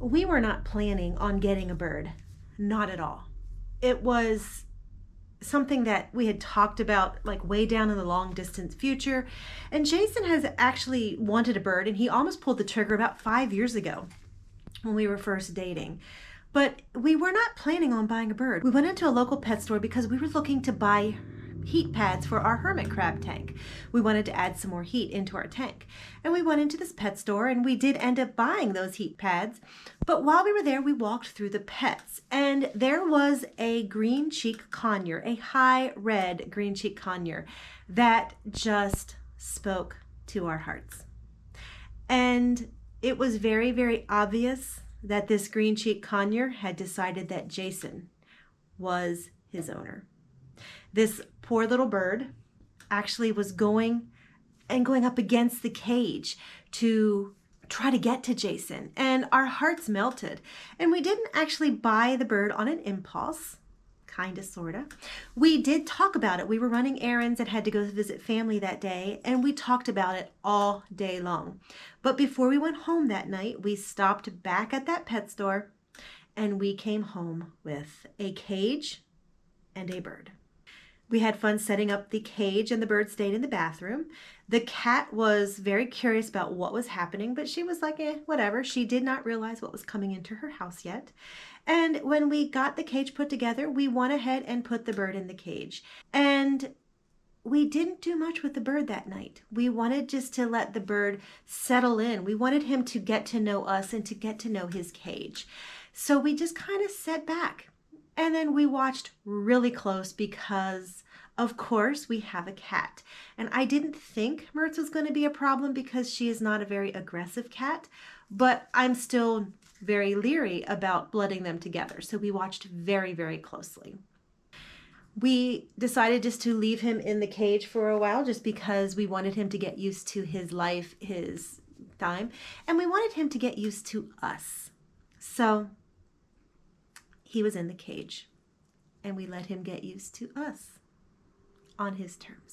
We were not planning on getting a bird, not at all. It was something that we had talked about like way down in the long distance future. And Jason has actually wanted a bird, and he almost pulled the trigger about 5 years ago when we were first dating. But we were not planning on buying a bird. We went into a local pet store because we were looking to buy heat pads for our hermit crab tank. We wanted to add some more heat into our tank. And we went into this pet store and we did end up buying those heat pads. But while we were there, we walked through the pets and there was a green cheek conure, a high red green cheek conure that just spoke to our hearts. And it was very, very obvious that this green cheek conure had decided that Jason was his owner. This poor little bird actually was going up against the cage to try to get to Jason, and our hearts melted. And we didn't actually buy the bird on an impulse, kinda, sorta. We did talk about it. We were running errands and had to go visit family that day, and we talked about it all day long. But before we went home that night, we stopped back at that pet store and we came home with a cage and a bird. We had fun setting up the cage and the bird stayed in the bathroom. The cat was very curious about what was happening, but she was like, whatever. She did not realize what was coming into her house yet. And when we got the cage put together, we went ahead and put the bird in the cage. And we didn't do much with the bird that night. We wanted just to let the bird settle in. We wanted him to get to know us and to get to know his cage. So we just kind of sat back. And then we watched really close because, of course, we have a cat. And I didn't think Mertz was going to be a problem because she is not a very aggressive cat, but I'm still very leery about blooding them together. So we watched very, very closely. We decided just to leave him in the cage for a while just because we wanted him to get used to his life, his time, and we wanted him to get used to us. So he was in the cage and we let him get used to us on his terms.